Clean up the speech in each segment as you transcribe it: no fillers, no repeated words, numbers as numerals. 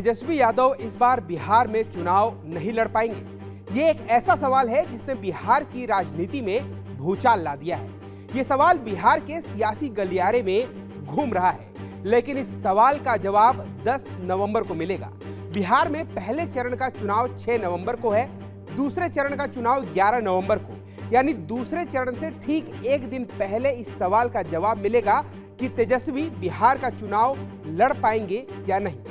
तेजस्वी यादव इस बार बिहार में चुनाव नहीं लड़ पाएंगे? ये एक ऐसा सवाल है जिसने बिहार की राजनीति में भूचाल ला दिया है। ये सवाल बिहार के सियासी गलियारे में घूम रहा है, लेकिन इस सवाल का जवाब 10 नवंबर को मिलेगा। बिहार में पहले चरण का चुनाव 6 नवंबर को है, दूसरे चरण का चुनाव 11 नवंबर को, यानी दूसरे चरण से ठीक एक दिन पहले इस सवाल का जवाब मिलेगा कि तेजस्वी बिहार का चुनाव लड़ पाएंगे या नहीं।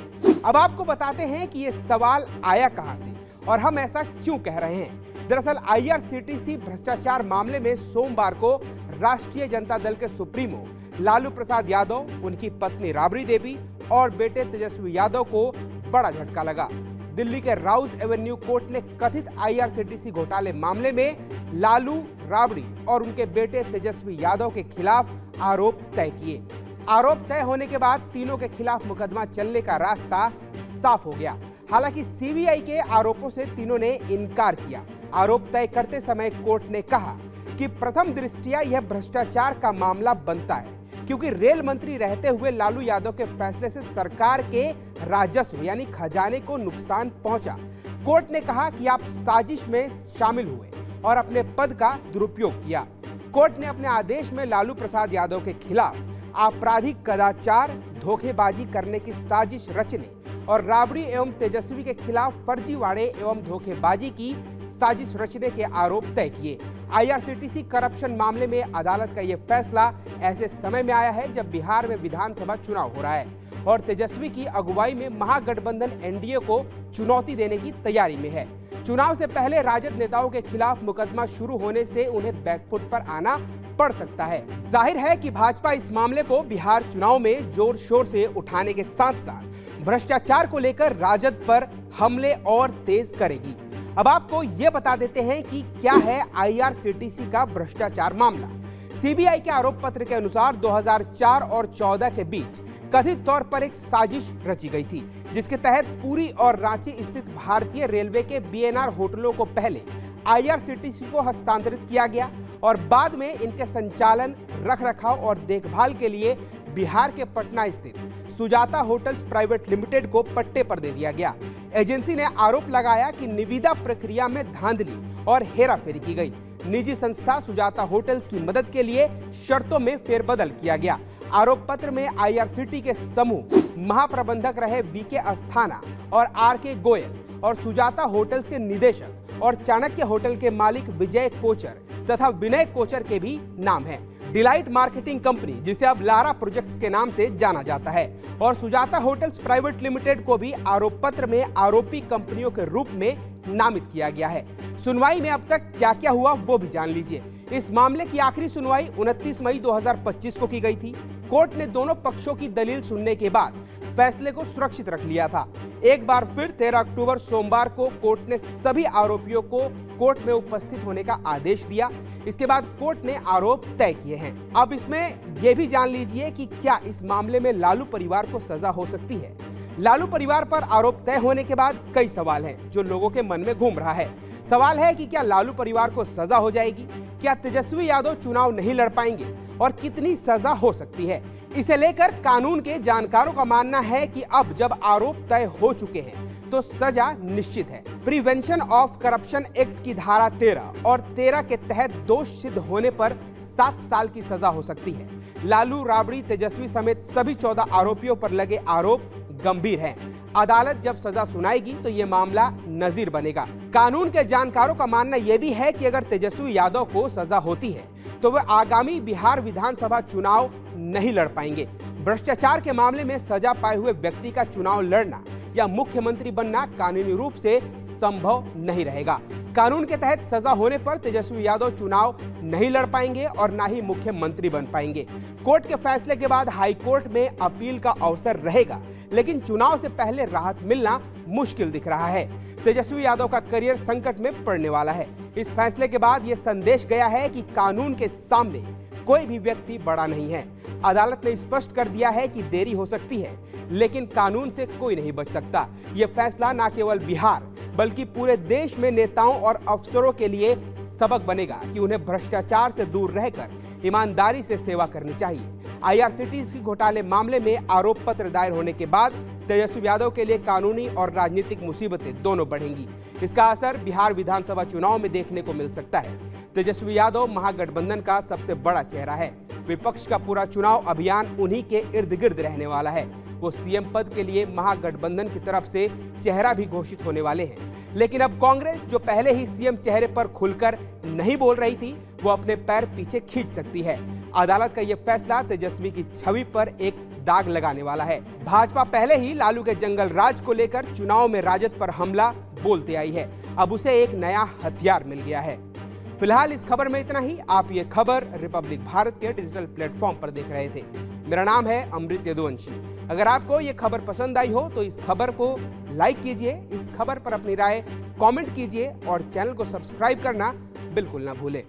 अब आपको बताते हैं कि ये सवाल आया कहां से और हम ऐसा क्यों कह रहे हैं। दरअसल IRCTC भ्रष्टाचार मामले में सोमवार को राष्ट्रीय जनता दल के सुप्रीमो लालू प्रसाद यादव, उनकी पत्नी राबड़ी देवी और बेटे तेजस्वी यादव को बड़ा झटका लगा। दिल्ली के राउज एवेन्यू कोर्ट ने कथित IRCTC घोटाले मामले में लालू, राबड़ी और उनके बेटे तेजस्वी यादव के खिलाफ आरोप तय किए। आरोप तय होने के बाद तीनों के खिलाफ मुकदमा चलने का रास्ता साफ हो गया। हालांकि CBI के आरोपों से तीनों ने इनकार किया। आरोप तय करते समय कोर्ट ने कहा कि प्रथम दृष्टया यह भ्रष्टाचार का मामला बनता है, क्योंकि रेल मंत्री रहते हुए लालू यादव के फैसले से सरकार के राजस्व यानी खजाने को नुकसान पहुंचा। कोर्ट ने कहा कि आप साजिश में शामिल हुए और अपने पद का दुरुपयोग किया। कोर्ट ने अपने आदेश में लालू प्रसाद यादव के खिलाफ आपराधिक कदाचार, धोखेबाजी करने की साजिश रचने और राबड़ी एवं तेजस्वी के खिलाफ फर्जीवाड़े एवं धोखेबाजी की साजिश रचने के आरोप तय किए। IRCTC करप्शन मामले में अदालत का यह फैसला ऐसे समय में आया है जब बिहार में विधानसभा चुनाव हो रहा है और तेजस्वी की अगुवाई में महागठबंधन NDA को चुनौती देने की तैयारी में है। चुनाव से पहले राजद नेताओं के खिलाफ मुकदमा शुरू होने से उन्हें बैकफुट पर आना पड़ सकता है। जाहिर है कि भाजपा इस मामले को बिहार चुनाव में जोर शोर से उठाने के साथ साथ भ्रष्टाचार को लेकर राजद पर हमले और तेज करेगी। अब आपको ये बता देते हैं कि क्या है IRCTC का भ्रष्टाचार मामला। CBI के आरोप पत्र के अनुसार 2004 और 14 के बीच कथित तौर पर एक साजिश रची गई थी, जिसके तहत पुरी और रांची स्थित भारतीय रेलवे के BNR होटलों को पहले IRCTC को हस्तांतरित किया गया और बाद में इनके संचालन, रखरखाव और देखभाल के लिए बिहार के पटना स्थित सुजाता होटल्स प्राइवेट लिमिटेड को पट्टे पर दे दिया गया। एजेंसी ने आरोप लगाया कि निविदा प्रक्रिया में धांधली और हेराफेरी की गई। निजी संस्था सुजाता होटल्स की मदद के लिए शर्तों में फेरबदल किया गया। आरोप पत्र में IRCTC के समूह महाप्रबंधक रहे VK अस्थाना और RK गोयल और सुजाता होटल्स के निदेशक और चाणक्य होटल के मालिक विजय कोचर तथा विनय कोचर के भी नाम हैं। डिलाइट मार्केटिंग कंपनी, जिसे अब लारा प्रोजेक्ट्स के नाम से जाना जाता है, और सुजाता होटल्स प्राइवेट लिमिटेड को भी आरोप पत्र में आरोपी कंपनियों के रूप में नामित किया गया है। सुनवाई में अब तक क्या क्या हुआ वो भी जान लीजिए। इस मामले की आखिरी सुनवाई 29 मई 2025 को की गई थी। कोर्ट ने दोनों पक्षों की दलील सुनने के बाद फैसले को सुरक्षित रख लिया था। एक बार फिर 13 अक्टूबर सोमवार को कोर्ट ने सभी आरोपियों को कोर्ट में उपस्थित होने का आदेश दिया। इसके बाद कोर्ट ने आरोप तय किए हैं। अब इसमें यह भी जान लीजिए कि क्या इस मामले में लालू परिवार को सजा हो सकती है। लालू परिवार पर आरोप तय होने के बाद कई सवाल हैं जो लोगों के मन में घूम रहा है। सवाल है कि क्या लालू परिवार को सजा हो जाएगी, क्या तेजस्वी यादव चुनाव नहीं लड़ पाएंगे और कितनी सजा हो सकती है। इसे लेकर कानून के जानकारों का मानना है कि अब जब आरोप तय हो चुके हैं तो सजा निश्चित है। प्रिवेंशन ऑफ करप्शन एक्ट की धारा 13 और 13 के तहत दोष सिद्ध होने पर 7 साल की सजा हो सकती है। लालू, राबड़ी, तेजस्वी समेत सभी 14 आरोपियों पर लगे आरोप गंभीर हैं। अदालत जब सजा सुनाएगी तो ये मामला नजीर बनेगा। कानून के जानकारों का मानना यह भी है कि अगर तेजस्वी यादव को सजा होती है तो वे आगामी बिहार विधानसभा चुनाव नहीं लड़ पाएंगे। भ्रष्टाचार के मामले में सजा पाए हुए व्यक्ति का चुनाव लड़ना या मुख्यमंत्री बनना कानूनी रूप से संभव नहीं रहेगा। कानून के तहत सजा होने पर तेजस्वी यादव चुनाव नहीं लड़ पाएंगे और ना ही मुख्यमंत्री बन पाएंगे। कोर्ट के फैसले के बाद हाई कोर्ट में अपील का अवसर रहेगा, लेकिन चुनाव से पहले राहत मिलना मुश्किल दिख रहा है। तेजस्वी यादव का करियर संकट में पड़ने वाला है। इस फैसले के बाद यह संदेश गया है कि कानून के सामने कोई भी व्यक्ति बड़ा नहीं है। अदालत ने स्पष्ट कर दिया है कि देरी हो सकती है, लेकिन कानून से कोई नहीं बच सकता। यह फैसला न केवल बिहार बल्कि पूरे देश में नेताओं और अफसरों के लिए सबक बनेगा कि उन्हें भ्रष्टाचार से दूर रहकर ईमानदारी से सेवा करनी चाहिए। IRCTC घोटाले मामले में आरोप पत्र दायर होने के बाद तेजस्वी यादव के लिए कानूनी और राजनीतिक मुसीबतें दोनों बढ़ेंगी। इसका असर बिहार विधानसभा चुनाव में देखने को मिल सकता है। तेजस्वी यादव महागठबंधन का सबसे बड़ा चेहरा है। विपक्ष का पूरा चुनाव अभियान उन्हीं के इर्द गिर्द रहने वाला है। वो सीएम पद के लिए महागठबंधन की तरफ से चेहरा भी घोषित होने वाले हैं। लेकिन अब कांग्रेस, जो पहले ही सीएम चेहरे पर खुलकर नहीं बोल रही थी, वो अपने पैर पीछे खींच सकती है। अदालत का यह फैसला तेजस्वी की छवि पर एक दाग लगाने वाला है। भाजपा पहले ही लालू के जंगल राज को लेकर चुनाव में राजद पर हमला बोलते आई है। अब उसे एक नया हथियार मिल गया है। फिलहाल इस खबर में इतना ही। आप ये खबर रिपब्लिक भारत के डिजिटल प्लेटफॉर्म पर देख रहे थे। मेरा नाम है अमृत यदुवंशी। अगर आपको ये खबर पसंद आई हो तो इस खबर को लाइक कीजिए, इस खबर पर अपनी राय कमेंट कीजिए और चैनल को सब्सक्राइब करना बिल्कुल ना भूलें।